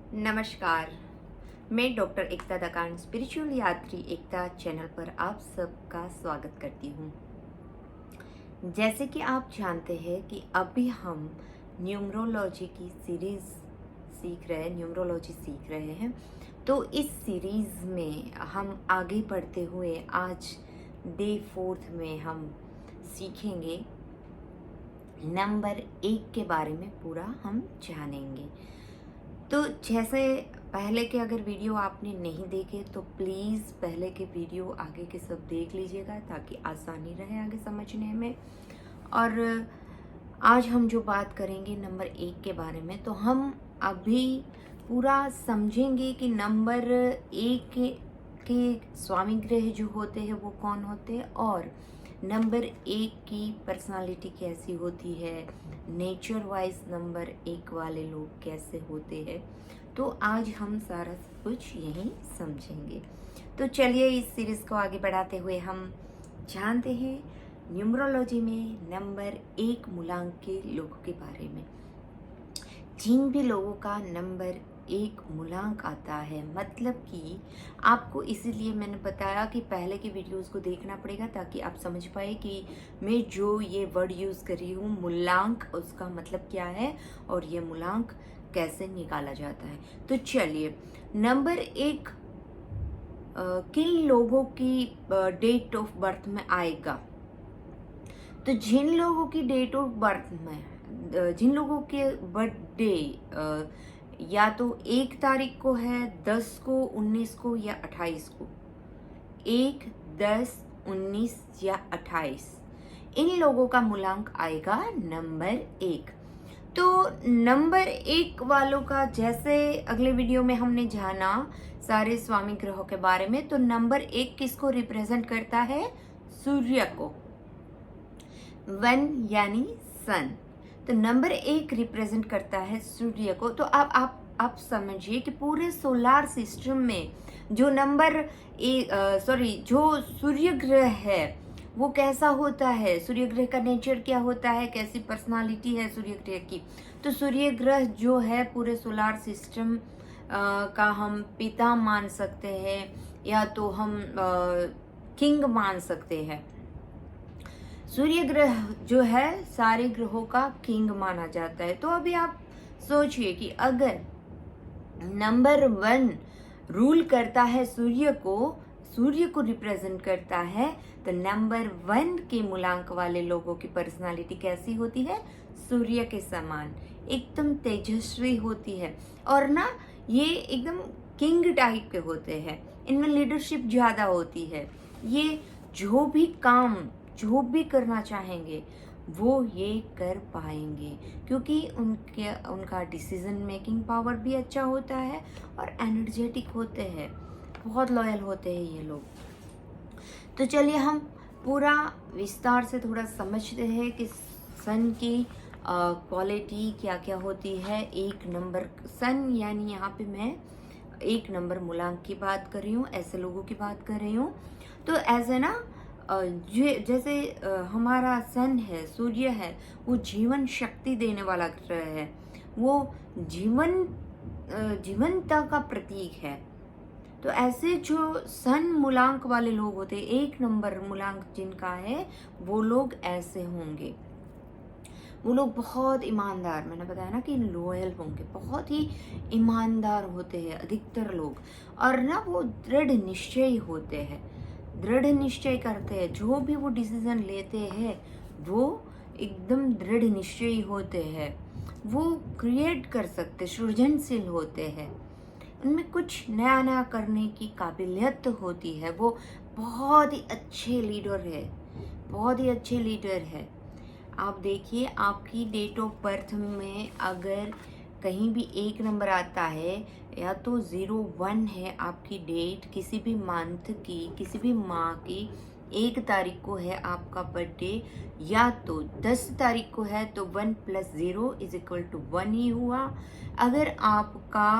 नमस्कार। मैं डॉक्टर एकता दकान स्पिरिचुअल यात्री एकता चैनल पर आप सबका स्वागत करती हूँ। जैसे कि आप जानते हैं कि अभी हम न्यूमरोलॉजी की सीरीज़ न्यूमरोलॉजी सीख रहे हैं। तो इस सीरीज़ में हम आगे बढ़ते हुए आज डे 4 में हम सीखेंगे नंबर 1 के बारे में पूरा हम जानेंगे। तो जैसे पहले के अगर वीडियो आपने नहीं देखे तो प्लीज़ पहले के वीडियो आगे के सब देख लीजिएगा ताकि आसानी रहे आगे समझने में। और आज हम जो बात करेंगे नंबर 1 के बारे में, तो हम अभी पूरा समझेंगे कि नंबर 1 के स्वामी ग्रह जो होते हैं वो कौन होते हैं और नंबर 1 की पर्सनालिटी कैसी होती है, नेचर वाइज नंबर 1 वाले लोग कैसे होते हैं। तो आज हम सारा कुछ यही समझेंगे। तो चलिए इस सीरीज़ को आगे बढ़ाते हुए हम जानते हैं न्यूमरोलॉजी में नंबर 1 मूलांक के लोगों के बारे में। जिन भी लोगों का नंबर 1 मूलांक आता है, मतलब कि आपको इसीलिए मैंने बताया कि पहले की वीडियोस को देखना पड़ेगा ताकि आप समझ पाए कि मैं जो ये वर्ड यूज़ कर रही हूँ मूलांक, उसका मतलब क्या है और ये मूलांक कैसे निकाला जाता है। तो चलिए, नंबर 1 किन लोगों की डेट ऑफ बर्थ में आएगा। तो जिन लोगों की डेट ऑफ बर्थ में जिन लोगों के बर्थडे या तो 1 तारीख को है, 10 को, 19 को या 28 को, 1, 10, 19 या 28, इन लोगों का मूलांक आएगा नंबर 1। तो नंबर 1 वालों का, जैसे अगले वीडियो में हमने जाना सारे स्वामी ग्रहों के बारे में, तो नंबर 1 किसको रिप्रेजेंट करता है? सूर्य को, वन यानी सन। तो नंबर 1 रिप्रेजेंट करता है सूर्य को। तो अब आप समझिए कि पूरे सोलार सिस्टम में जो जो सूर्य ग्रह है वो कैसा होता है, सूर्य ग्रह का नेचर क्या होता है, कैसी पर्सनालिटी है सूर्य ग्रह की। तो सूर्य ग्रह जो है पूरे सोलार सिस्टम का हम पिता मान सकते हैं या तो हम किंग मान सकते हैं। सूर्य ग्रह जो है सारे ग्रहों का किंग माना जाता है। तो अभी आप सोचिए कि अगर नंबर 1 रूल करता है सूर्य को रिप्रेजेंट करता है, तो नंबर 1 के मूलांक वाले लोगों की पर्सनालिटी कैसी होती है? सूर्य के समान, एकदम तेजस्वी होती है। और ना, ये एकदम किंग टाइप के होते हैं, इनमें लीडरशिप ज़्यादा होती है। ये जो भी करना चाहेंगे वो ये कर पाएंगे, क्योंकि उनका डिसीजन मेकिंग पावर भी अच्छा होता है और एनर्जेटिक होते हैं, बहुत लॉयल होते हैं ये लोग। तो चलिए हम पूरा विस्तार से थोड़ा समझते हैं कि सन की क्वालिटी क्या क्या होती है। 1 नंबर सन, यानी यहाँ पे मैं 1 नंबर मूलांक की बात कर रही हूँ, ऐसे लोगों की बात कर रही हूँ। तो ऐसे ना, जैसे हमारा सन है, सूर्य है, वो जीवन शक्ति देने वाला ग्रह है, वो जीवनता का प्रतीक है। तो ऐसे जो सन मूलांक वाले लोग होते हैं, 1 नंबर मूलांक जिनका है, वो लोग ऐसे होंगे। वो लोग बहुत ईमानदार, मैंने बताया ना कि लॉयल होंगे, बहुत ही ईमानदार होते हैं अधिकतर लोग। और ना वो दृढ़ निश्चयी होते हैं, दृढ़ निश्चय करते हैं, जो भी वो डिसीजन लेते हैं वो एकदम दृढ़ निश्चयी होते हैं। वो क्रिएट कर सकते, सृजनशील होते हैं, उनमें कुछ नया नया करने की काबिलियत होती है। वो बहुत ही अच्छे लीडर है, बहुत ही अच्छे लीडर है। आप देखिए, आपकी डेट ऑफ बर्थ में अगर कहीं भी 1 नंबर आता है या तो 01 है आपकी डेट, किसी भी मंथ की, किसी भी माह की 1 तारीख को है आपका बर्थडे, या तो 10 तारीख को है तो 1 + 0 = 1 ही हुआ। अगर आपका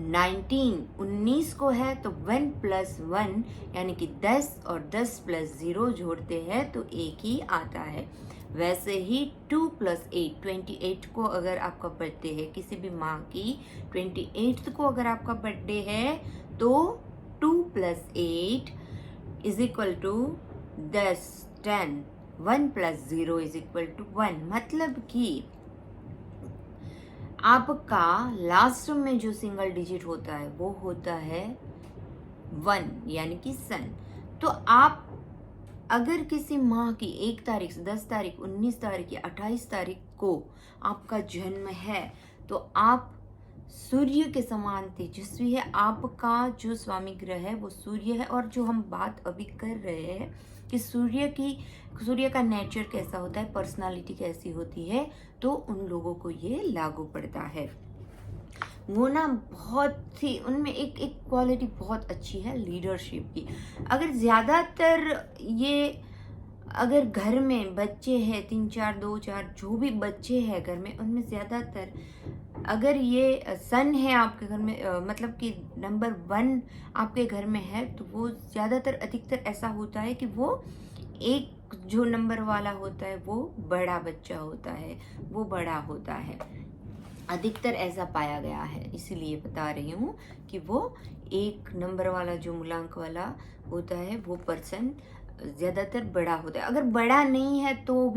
19 को है तो 1 + 1 यानी कि 10, और 10 + 0 जोड़ते हैं तो 1 ही आता है। वैसे ही 2 + 8 28 को अगर आपका बर्थडे है, किसी भी माह की 28th को अगर आपका बर्थडे है, तो 2 + 8 = 10 10। 1 + 0 = 1। मतलब कि आपका लास्ट में जो सिंगल डिजिट होता है वो होता है 1, यानी कि सन। तो आप अगर किसी माह की 1 तारीख, 10 तारीख, 19 तारीख या 28 तारीख को आपका जन्म है, तो आप सूर्य के समान तेजस्वी है। आपका जो स्वामी ग्रह है वो सूर्य है। और जो हम बात अभी कर रहे हैं कि सूर्य का नेचर कैसा होता है, पर्सनालिटी कैसी होती है, तो उन लोगों को ये लागू पड़ता है। वो ना बहुत ही, उनमें एक एक क्वालिटी बहुत अच्छी है लीडरशिप की। अगर ज़्यादातर ये, अगर घर में बच्चे हैं 3 4 2 4 जो भी बच्चे हैं घर में, उनमें ज़्यादातर अगर ये सन है आपके घर में, मतलब कि नंबर 1 आपके घर में है, तो वो ज़्यादातर अधिकतर ऐसा होता है कि वो एक जो नंबर वाला होता है वो बड़ा बच्चा होता है, वो बड़ा होता है। अधिकतर ऐसा पाया गया है, इसीलिए बता रही हूँ कि वो 1 नंबर वाला जो मूलांक वाला होता है वो पर्सन ज़्यादातर बड़ा होता है। अगर बड़ा नहीं है तो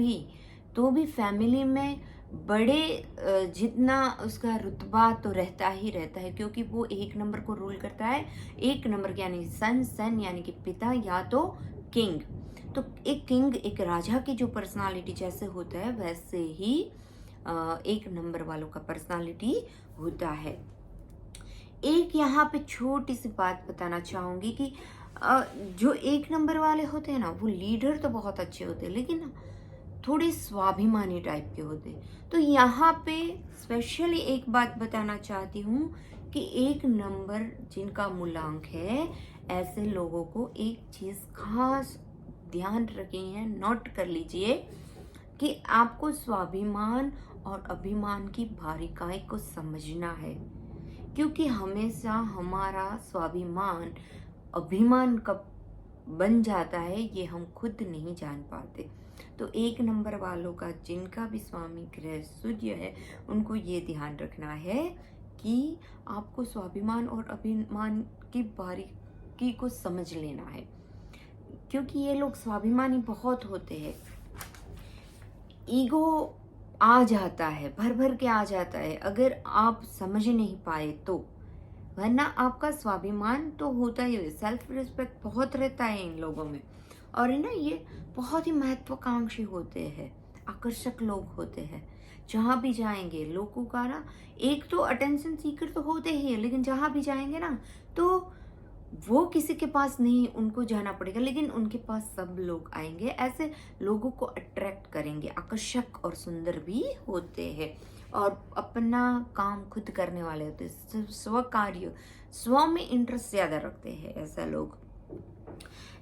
भी फैमिली में बड़े जितना उसका रुतबा तो रहता ही रहता है, क्योंकि वो 1 नंबर को रूल करता है। 1 नंबर यानी सन यानी कि पिता या तो किंग। तो एक किंग, एक राजा की जो पर्सनालिटी जैसे होता है, वैसे ही 1 नंबर वालों का पर्सनालिटी होता है। एक यहाँ पे छोटी सी बात बताना चाहूँगी कि जो 1 नंबर वाले होते हैं ना, वो लीडर तो बहुत अच्छे होते हैं, लेकिन ना थोड़े स्वाभिमानी टाइप के होते हैं। तो यहाँ पे स्पेशली एक बात बताना चाहती हूँ कि 1 नंबर जिनका मूलांक है, ऐसे लोगों को एक चीज़ खास ध्यान रखें है, नोट कर लीजिए कि आपको स्वाभिमान और अभिमान की बारीकाई को समझना है, क्योंकि हमेशा हमारा स्वाभिमान अभिमान कब बन जाता है ये हम खुद नहीं जान पाते। तो 1 नंबर वालों का जिनका भी स्वामी ग्रह सूर्य है, उनको ये ध्यान रखना है कि आपको स्वाभिमान और अभिमान की बारीकी को समझ लेना है, क्योंकि ये लोग स्वाभिमानी बहुत होते हैं। ईगो आ जाता है, भर भर के आ जाता है अगर आप समझ नहीं पाए तो, वरना आपका स्वाभिमान तो होता ही है। सेल्फ रिस्पेक्ट बहुत रहता है इन लोगों में। और ना ये बहुत ही महत्वाकांक्षी होते हैं, आकर्षक लोग होते हैं। जहाँ भी जाएंगे लोगों का ना, एक तो अटेंशन सीकर तो होते ही है, लेकिन जहाँ भी जाएंगे ना, तो वो किसी के पास नहीं, उनको जाना पड़ेगा, लेकिन उनके पास सब लोग आएंगे। ऐसे लोगों को अट्रैक्ट करेंगे, आकर्षक और सुंदर भी होते हैं, और अपना काम खुद करने वाले होते हैं, स्व कार्य, स्व में इंटरेस्ट ज़्यादा रखते हैं।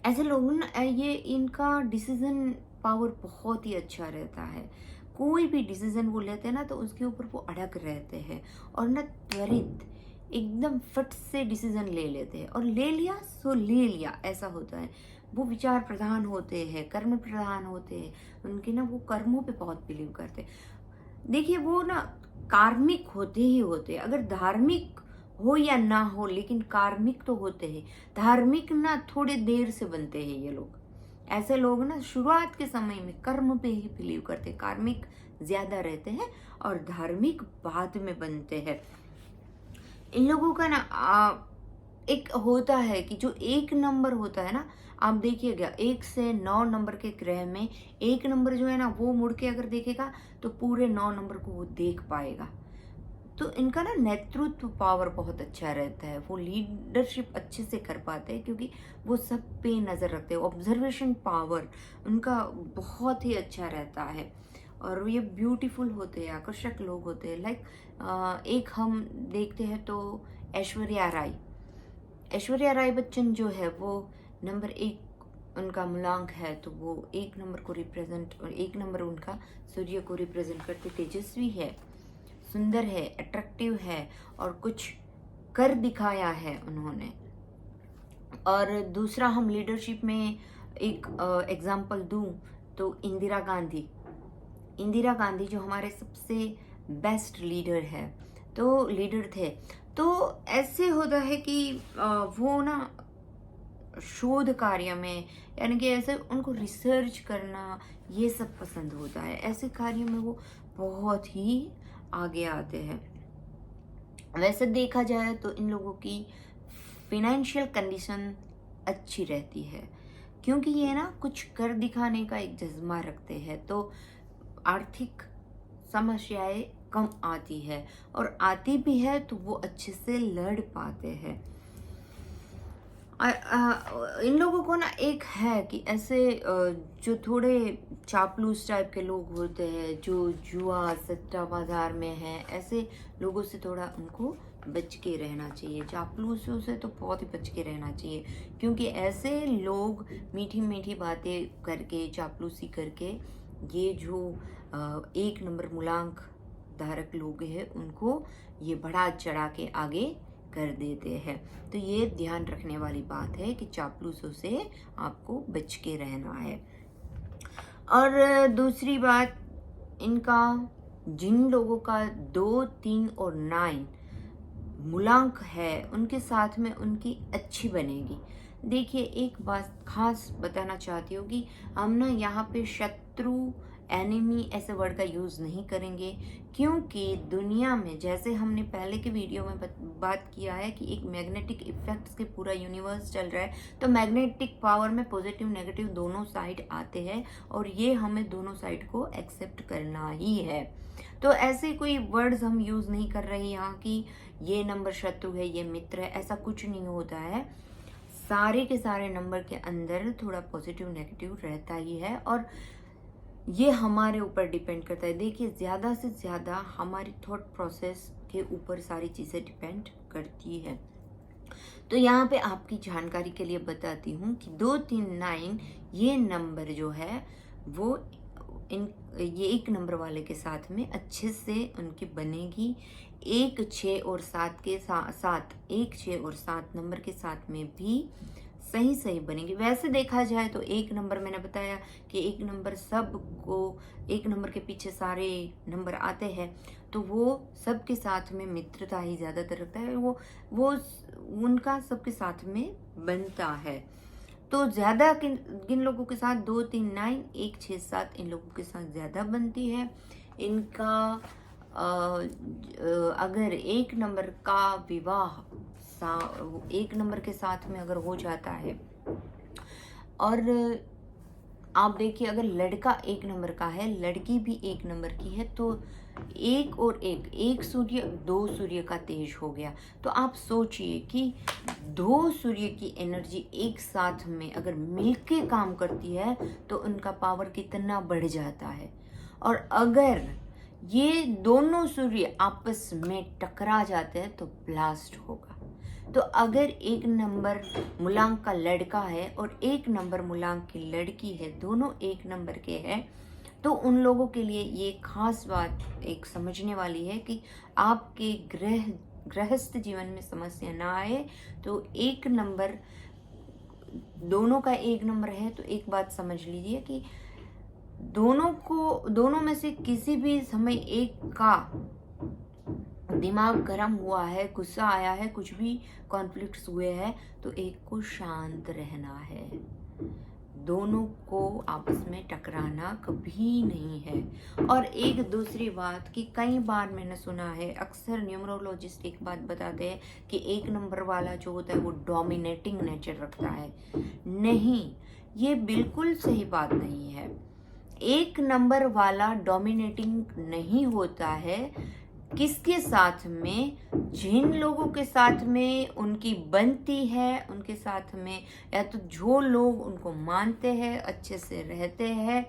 ऐसे लोग ना, ये इनका डिसीजन पावर बहुत ही अच्छा रहता है। कोई भी डिसीजन वो लेते हैं ना, तो उसके ऊपर वो अड़ग रहते हैं, और ना त्वरित एकदम फट से डिसीजन ले लेते हैं, और ले लिया सो ले लिया, ऐसा होता है। वो विचार प्रधान होते हैं, कर्म प्रधान होते हैं, उनके ना वो कर्मों पे बहुत बिलीव करते हैं। देखिए वो ना कार्मिक होते ही होते हैं, अगर धार्मिक हो या ना हो, लेकिन कार्मिक तो होते हैं। धार्मिक ना थोड़े देर से बनते हैं ये लोग। ऐसे लोग ना शुरुआत के समय में कर्म पे ही बिलीव करते हैं, कार्मिक ज्यादा रहते हैं और धार्मिक बाद में बनते हैं। इन लोगों का ना एक होता है कि जो 1 नंबर होता है ना, आप देखिएगा 1 से 9 नंबर के ग्रह में 1 नंबर जो है ना, वो मुड़ के अगर देखेगा तो पूरे 9 नंबर को वो देख पाएगा। तो इनका ना नेतृत्व पावर बहुत अच्छा रहता है, वो लीडरशिप अच्छे से कर पाते हैं, क्योंकि वो सब पे नज़र रखते हैं। ऑब्जर्वेशन पावर उनका बहुत ही अच्छा रहता है, और ये ब्यूटीफुल होते हैं, आकर्षक लोग होते हैं। लाइक एक हम देखते हैं तो ऐश्वर्या राय बच्चन जो है, वो नंबर 1 उनका मूलांक है, तो वो 1 नंबर को रिप्रेजेंट, और 1 नंबर उनका सूर्य को रिप्रेजेंट करते। तेजस्वी है, सुंदर है, अट्रैक्टिव है, और कुछ कर दिखाया है उन्होंने। और दूसरा हम लीडरशिप में एक एग्जाम्पल दूं तो इंदिरा गांधी, इंदिरा गांधी जो हमारे सबसे बेस्ट लीडर थे, तो ऐसे होता है कि वो ना शोध कार्य में, यानी कि ऐसे उनको रिसर्च करना ये सब पसंद होता है। ऐसे कार्य में वो बहुत ही आगे आते हैं। वैसे देखा जाए तो इन लोगों की फिनेंशियल कंडीशन अच्छी रहती है, क्योंकि ये ना कुछ कर दिखाने का एक जज्बा रखते हैं, तो आर्थिक समस्याएं कम आती है, और आती भी है तो वो अच्छे से लड़ पाते हैं। इन लोगों को ना एक है कि ऐसे जो थोड़े चापलूस टाइप के लोग होते हैं, जो जुआ सट्टा बाजार में है, ऐसे लोगों से थोड़ा उनको बच के रहना चाहिए। चापलूसों से तो बहुत ही बच के रहना चाहिए, क्योंकि ऐसे लोग मीठी मीठी बातें करके, चापलूसी करके, ये जो एक नंबर मूलांक धारक लोग हैं उनको ये बढ़ा चढ़ा के आगे कर देते हैं। तो ये ध्यान रखने वाली बात है कि चापलूसों से आपको बच के रहना है। और दूसरी बात, इनका जिन लोगों का 2, 3 और 9 मूलांक है, उनके साथ में उनकी अच्छी बनेगी। देखिए, एक बात खास बताना चाहती हूँ कि हम ना यहाँ पे शत्रु, एनिमी ऐसे वर्ड का यूज़ नहीं करेंगे, क्योंकि दुनिया में, जैसे हमने पहले के वीडियो में बात किया है कि एक मैग्नेटिक इफेक्ट्स के पूरा यूनिवर्स चल रहा है, तो मैग्नेटिक पावर में पॉजिटिव नेगेटिव दोनों साइड आते हैं, और ये हमें दोनों साइड को एक्सेप्ट करना ही है। तो ऐसे कोई वर्ड्स हम यूज़ नहीं कर रहे यहाँ कि ये नंबर शत्रु है, ये मित्र है, ऐसा कुछ नहीं होता है। सारे के सारे नंबर के अंदर थोड़ा पॉजिटिव नेगेटिव रहता ही है, और ये हमारे ऊपर डिपेंड करता है। देखिए, ज़्यादा से ज़्यादा हमारी थॉट प्रोसेस के ऊपर सारी चीज़ें डिपेंड करती है। तो यहाँ पे आपकी जानकारी के लिए बताती हूँ कि 2, 3, 9 ये नंबर जो है वो ये एक नंबर वाले के साथ में अच्छे से उनकी बनेगी। 1, 6 और 7 के साथ 1, 6 और 7 नंबर के साथ में भी सही बनेगी। वैसे देखा जाए तो एक नंबर, मैंने बताया कि एक नंबर सबको, एक नंबर के पीछे सारे नंबर आते हैं, तो वो सबके साथ में मित्रता ही ज़्यादातर रखता है, वो उनका सबके साथ में बनता है। तो ज़्यादा किन लोगों के साथ 2, 3, 9, 1, 6, 7 इन लोगों के साथ ज़्यादा बनती है। इनका अगर एक नंबर का विवाह एक नंबर के साथ में अगर हो जाता है, और आप देखिए, अगर लड़का एक नंबर का है, लड़की भी एक नंबर की है, तो एक और एक सूर्य 2 सूर्य का तेज हो गया। तो आप सोचिए कि 2 सूर्य की एनर्जी एक साथ में अगर मिलके काम करती है तो उनका पावर कितना बढ़ जाता है। और अगर ये दोनों सूर्य आपस में टकरा जाते हैं तो ब्लास्ट होगा। तो अगर एक नंबर मूलांक का लड़का है और एक नंबर मूलांक की लड़की है, दोनों एक नंबर के हैं, तो उन लोगों के लिए ये खास बात एक समझने वाली है कि आपके गृहस्थ जीवन में समस्या ना आए। तो एक नंबर, दोनों का एक नंबर है, तो एक बात समझ लीजिए कि दोनों में से किसी भी समय एक का दिमाग गर्म हुआ है, गुस्सा आया है, कुछ भी कॉन्फ्लिक्ट्स हुए हैं, तो एक को शांत रहना है। दोनों को आपस में टकराना कभी नहीं है। और एक दूसरी बात कि कई बार मैंने सुना है, अक्सर न्यूमरोलॉजिस्ट एक बात बताते हैं कि एक नंबर वाला जो होता है वो डोमिनेटिंग नेचर रखता है। नहीं, ये बिल्कुल सही बात नहीं है। एक नंबर वाला डोमिनेटिंग नहीं होता है। किसके साथ में? जिन लोगों के साथ में उनकी बनती है, उनके साथ में, या तो जो लोग उनको मानते हैं, अच्छे से रहते हैं,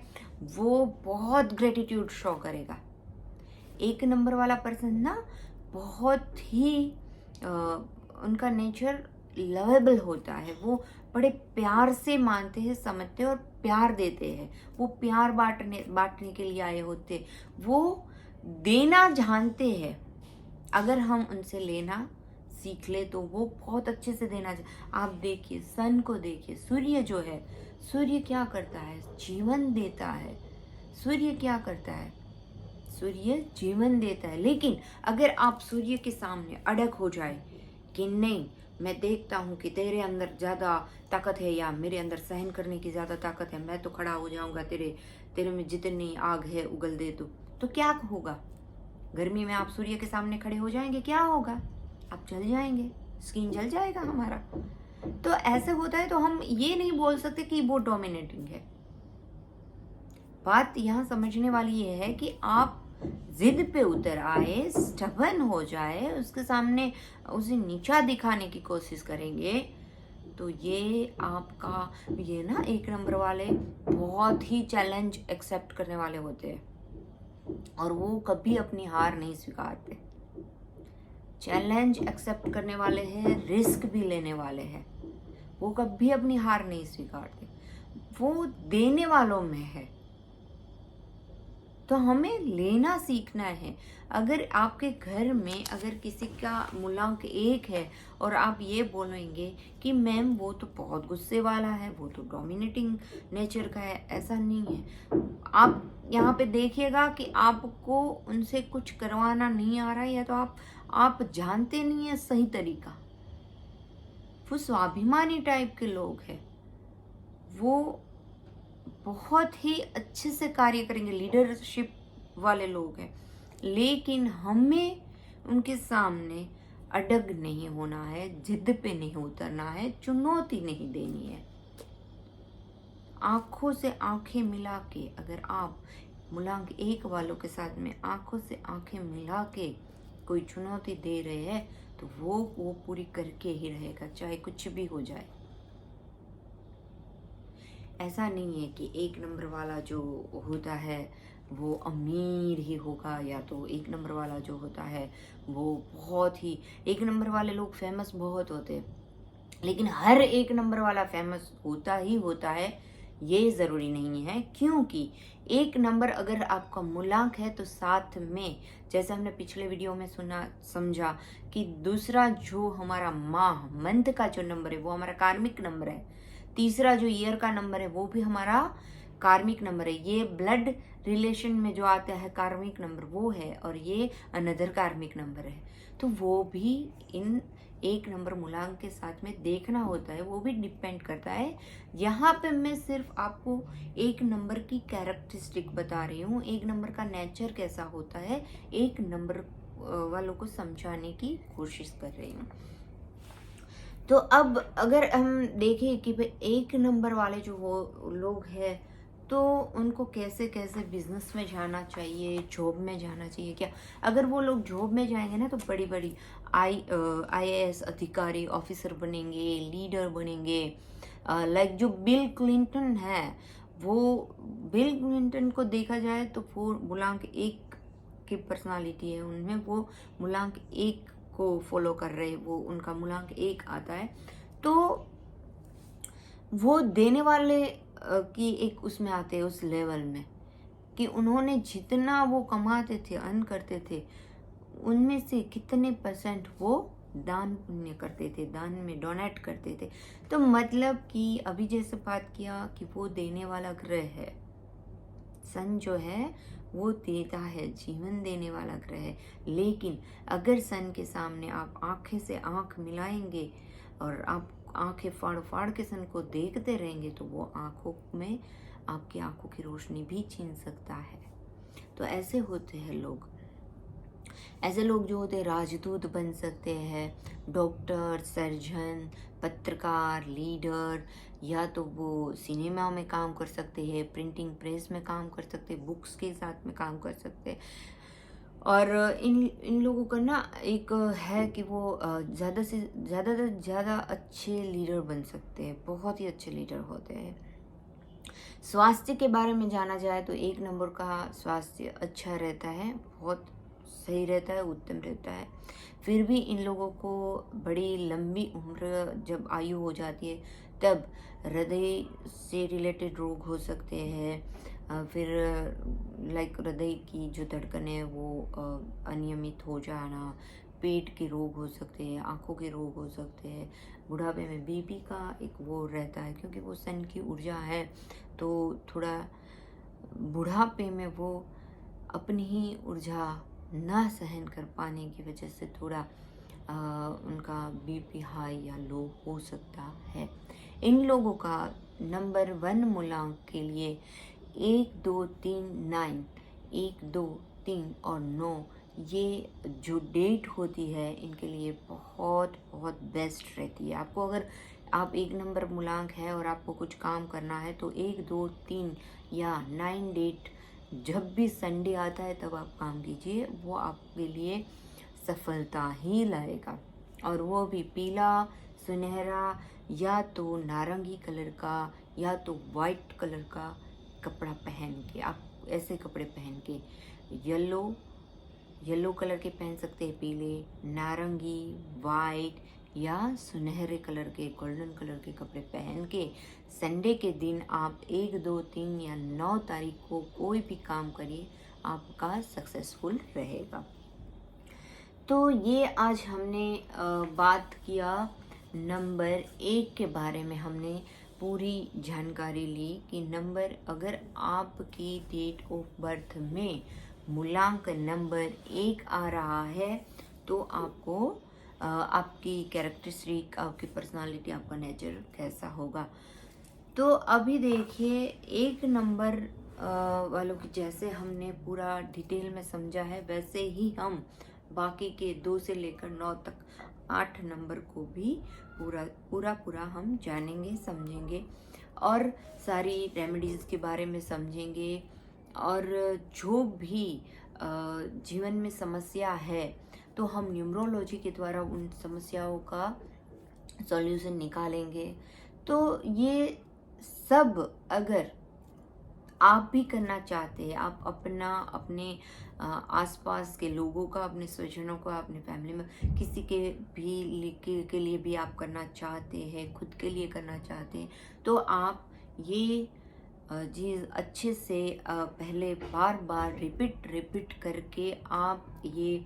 वो बहुत ग्रेटिट्यूड शो करेगा। एक नंबर वाला पर्सन ना बहुत ही उनका नेचर लवेबल होता है। वो बड़े प्यार से मानते हैं, समझते हैं और प्यार देते हैं। वो प्यार बांटने के लिए आए होते, वो देना जानते हैं। अगर हम उनसे लेना सीख ले तो वो बहुत अच्छे से देना। आप देखिए, सन को देखिए, सूर्य जो है, सूर्य क्या करता है? जीवन देता है। सूर्य क्या करता है? सूर्य जीवन देता है, लेकिन अगर आप सूर्य के सामने अड़ग हो जाए कि नहीं, मैं देखता हूँ कि तेरे अंदर ज़्यादा ताकत है या मेरे अंदर सहन करने की ज़्यादा ताकत है, मैं तो खड़ा हो जाऊँगा, तेरे तेरे में जितनी आग है उगल दे तो क्या होगा? गर्मी में आप सूर्य के सामने खड़े हो जाएंगे, क्या होगा? आप जल जाएंगे, स्किन जल जाएगा हमारा। तो ऐसे होता है, तो हम ये नहीं बोल सकते कि वो डोमिनेटिंग है। बात यहाँ समझने वाली ये है कि आप जिद पे उतर आए, स्टबन हो जाए, उसके सामने उसे नीचा दिखाने की कोशिश करेंगे, तो ये आपका, ये ना एक नंबर वाले बहुत ही चैलेंज एक्सेप्ट करने वाले होते हैं और वो कभी अपनी हार नहीं स्वीकारते। चैलेंज एक्सेप्ट करने वाले हैं, रिस्क भी लेने वाले हैं, वो कभी अपनी हार नहीं स्वीकारते, वो देने वालों में है। तो हमें लेना सीखना है। अगर आपके घर में अगर किसी का मूलांक 1 है और आप ये बोलेंगे कि मैम वो तो बहुत गुस्से वाला है, वो तो डोमिनेटिंग नेचर का है, ऐसा नहीं है। आप यहाँ पे देखिएगा कि आपको उनसे कुछ करवाना नहीं आ रहा है, या तो आप जानते नहीं है सही तरीका। वो स्वाभिमानी टाइप के लोग हैं, वो बहुत ही अच्छे से कार्य करेंगे, लीडरशिप वाले लोग हैं, लेकिन हमें उनके सामने अडग नहीं होना है, जिद पे नहीं उतरना है, चुनौती नहीं देनी है। आंखों से आंखें मिला के अगर आप मूलांक 1 वालों के साथ में आंखों से आंखें मिला के कोई चुनौती दे रहे हैं, तो वो पूरी करके ही रहेगा, चाहे कुछ भी हो जाए। ऐसा नहीं है कि 1 नंबर वाला जो होता है वो अमीर ही होगा, या तो 1 नंबर वाला जो होता है वो बहुत ही, 1 नंबर वाले लोग फेमस बहुत होते हैं, लेकिन हर 1 नंबर वाला फेमस होता ही होता है, ये ज़रूरी नहीं है। क्योंकि 1 नंबर अगर आपका मूलांक है तो साथ में, जैसे हमने पिछले वीडियो में सुना समझा कि दूसरा जो हमारा माह मंथ का जो नंबर है वो हमारा कार्मिक नंबर है, तीसरा जो ईयर का नंबर है वो भी हमारा कार्मिक नंबर है, ये ब्लड रिलेशन में जो आता है कार्मिक नंबर वो है, और ये अनदर कार्मिक नंबर है। तो वो भी इन 1 नंबर मूलांक के साथ में देखना होता है, वो भी डिपेंड करता है। यहाँ पे मैं सिर्फ आपको 1 नंबर की कैरेक्टरिस्टिक बता रही हूँ, 1 नंबर का नेचर कैसा होता है, 1 नंबर वालों को समझाने की कोशिश कर रही हूँ। तो अब अगर हम देखें कि भाई 1 नंबर वाले जो वो लोग हैं, तो उनको कैसे कैसे बिजनेस में जाना चाहिए, जॉब में जाना चाहिए क्या? अगर वो लोग जॉब में जाएंगे ना, तो बड़ी बड़ी IAS अधिकारी ऑफिसर बनेंगे, लीडर बनेंगे। लाइक जो बिल क्लिंटन है, वो बिल क्लिंटन को देखा जाए तो वो मूलांक 1 की पर्सनालिटी है, उनमें वो मूलांक 1 को फॉलो कर रहे, वो उनका मूलांक 1 आता है। तो वो देने वाले की एक उसमें आते हैं, उस लेवल में कि उन्होंने जितना वो कमाते थे, अर्न करते थे, उनमें से कितने % वो दान पुण्य करते थे, दान में डोनेट करते थे। तो मतलब कि अभी जैसे बात किया कि वो देने वाला ग्रह है, सन जो है वो देता है, जीवन देने वाला ग्रह है, लेकिन अगर सन के सामने आप आंखें से आंख मिलाएंगे और आप आंखें फाड़ फाड़ के सन को देखते रहेंगे, तो वो आंखों में आपकी आंखों की रोशनी भी छीन सकता है। तो ऐसे होते हैं लोग, ऐसे लोग जो होते हैं राजदूत बन सकते हैं, डॉक्टर, सर्जन, पत्रकार, लीडर, या तो वो सिनेमा में काम कर सकते हैं, प्रिंटिंग प्रेस में काम कर सकते हैं, बुक्स के साथ में काम कर सकते हैं। और इन लोगों का ना एक है कि वो ज़्यादा से ज़्यादा अच्छे लीडर बन सकते हैं, बहुत ही अच्छे लीडर होते हैं। स्वास्थ्य के बारे में जाना जाए तो 1 नंबर का स्वास्थ्य अच्छा रहता है, बहुत सही रहता है, उत्तम रहता है। फिर भी इन लोगों को बड़ी लंबी उम्र जब आयु हो जाती है, तब हृदय से रिलेटेड रोग हो सकते हैं। फिर लाइक हृदय की जो धड़कन है वो अनियमित हो जाना, पेट के रोग हो सकते हैं, आँखों के रोग हो सकते हैं। बुढ़ापे में बीपी का एक वो रहता है, क्योंकि वो सन की ऊर्जा है, तो थोड़ा बुढ़ापे में वो अपनी ही ऊर्जा ना सहन कर पाने की वजह से थोड़ा उनका बीपी हाई या लो हो सकता है। इन लोगों का नंबर 1 मूलांक के लिए 1, 2, 3, 9, 1, 2, 3 और 9 ये जो डेट होती है इनके लिए बहुत बहुत बेस्ट रहती है। आपको अगर आप 1 नंबर मूलांक है और आपको कुछ काम करना है तो 1, 2, 3 या 9 डेट जब भी संडे आता है तब आप काम कीजिए, वो आपके लिए सफलता ही लाएगा। और वो भी पीला, सुनहरा या तो नारंगी कलर का या तो वाइट कलर का कपड़ा पहन के, आप ऐसे कपड़े पहन के येलो कलर के पहन सकते हैं, पीले, नारंगी, वाइट या सुनहरे कलर के, गोल्डन कलर के कपड़े पहन के संडे के दिन आप 1, 2, 3 या 9 तारीख को कोई भी काम करिए, आपका सक्सेसफुल रहेगा। तो ये आज हमने बात किया नंबर 1 के बारे में। हमने पूरी जानकारी ली कि नंबर, अगर आपकी डेट ऑफ बर्थ में मूलांक नंबर 1 आ रहा है तो आपको आपकी कैरेक्टरिस्टिक, आपकी पर्सनालिटी, आपका नेचर कैसा होगा। तो अभी देखिए 1 नंबर वालों की जैसे हमने पूरा डिटेल में समझा है, वैसे ही हम बाकी के 2 से लेकर 9 तक 8 नंबर को भी पूरा हम जानेंगे, समझेंगे और सारी रेमेडीज़ के बारे में समझेंगे। और जो भी जीवन में समस्या है तो हम न्यूमरोलॉजी के द्वारा उन समस्याओं का सॉल्यूशन निकालेंगे। तो ये सब अगर आप भी करना चाहते हैं, आप अपने आसपास के लोगों का, अपने स्वजनों का, अपने फैमिली में किसी के लिए भी आप करना चाहते हैं, खुद के लिए करना चाहते हैं, तो आप ये चीज़ अच्छे से पहले बार रिपीट करके आप ये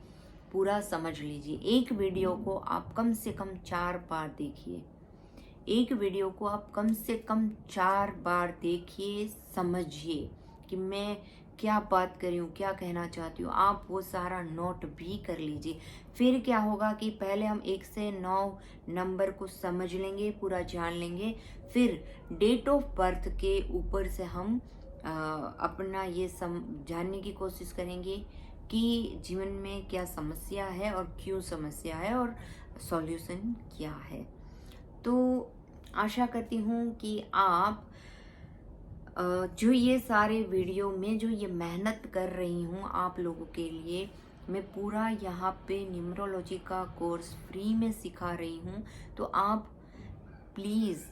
पूरा समझ लीजिए। एक वीडियो को आप कम से कम 4 बार देखिए। एक वीडियो को आप कम से कम 4 बार देखिए, समझिए कि मैं क्या बात कर रही हूँ, क्या कहना चाहती हूँ। आप वो सारा नोट भी कर लीजिए। फिर क्या होगा कि पहले हम 1 से 9 नंबर को समझ लेंगे, पूरा जान लेंगे, फिर डेट ऑफ बर्थ के ऊपर से हम अपना ये जानने की कोशिश करेंगे कि जीवन में क्या समस्या है और क्यों समस्या है और सॉल्यूशन क्या है। तो आशा करती हूँ कि आप जो ये सारे वीडियो में जो ये मेहनत कर रही हूँ आप लोगों के लिए, मैं पूरा यहाँ पे न्यूमरोलॉजी का कोर्स फ्री में सिखा रही हूँ। तो आप प्लीज़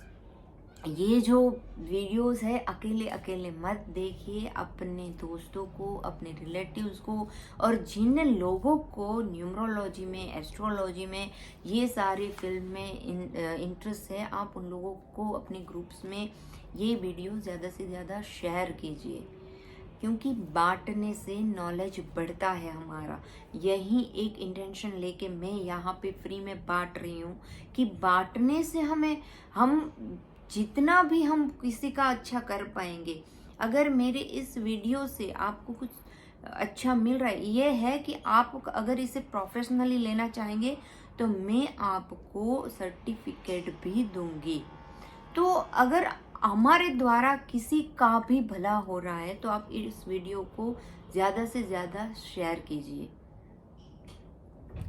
ये जो वीडियोस है अकेले मत देखिए, अपने दोस्तों को, अपने रिलेटिव्स को और जिन लोगों को न्यूमरोलॉजी में, एस्ट्रोलॉजी में, ये सारी फील्ड में इंटरेस्ट है, आप उन लोगों को अपने ग्रुप्स में ये वीडियो ज़्यादा से ज़्यादा शेयर कीजिए, क्योंकि बांटने से नॉलेज बढ़ता है हमारा। यही एक इंटेंशन लेके मैं यहाँ पे फ्री में बांट रही हूँ कि बांटने से हम जितना भी हम किसी का अच्छा कर पाएंगे। अगर मेरे इस वीडियो से आपको कुछ अच्छा मिल रहा है, ये है कि आप अगर इसे प्रोफेशनली लेना चाहेंगे तो मैं आपको सर्टिफिकेट भी दूंगी। तो अगर हमारे द्वारा किसी का भी भला हो रहा है तो आप इस वीडियो को ज़्यादा से ज़्यादा शेयर कीजिए।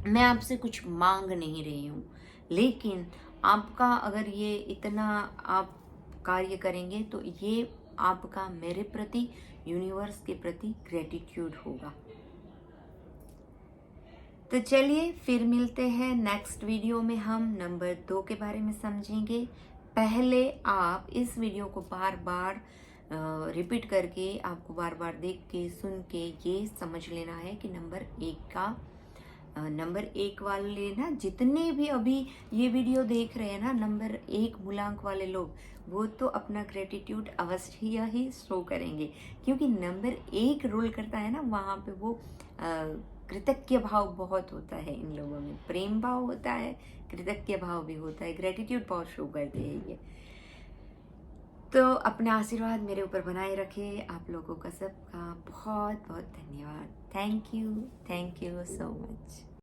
मैं आपसे कुछ मांग नहीं रही हूँ, लेकिन आपका अगर ये इतना आप कार्य करेंगे तो ये आपका मेरे प्रति, यूनिवर्स के प्रति ग्रेटिट्यूड होगा। तो चलिए फिर मिलते हैं नेक्स्ट वीडियो में। हम नंबर 2 के बारे में समझेंगे। पहले आप इस वीडियो को बार रिपीट करके, आपको बार देख के, सुन के ये समझ लेना है कि नंबर 1 वाले ना, जितने भी अभी ये वीडियो देख रहे हैं ना नंबर 1 मूलांक वाले लोग, वो तो अपना ग्रेटिट्यूड अवश्य ही शो करेंगे, क्योंकि नंबर 1 रोल करता है ना, वहाँ पे वो कृतज्ञ भाव बहुत होता है। इन लोगों में प्रेम भाव होता है, कृतज्ञ भाव भी होता है, ग्रेटिट्यूड बहुत शो करते हैं ये। तो अपना आशीर्वाद मेरे ऊपर बनाए रखें। आप लोगों का सबका बहुत बहुत धन्यवाद। Thank you so much.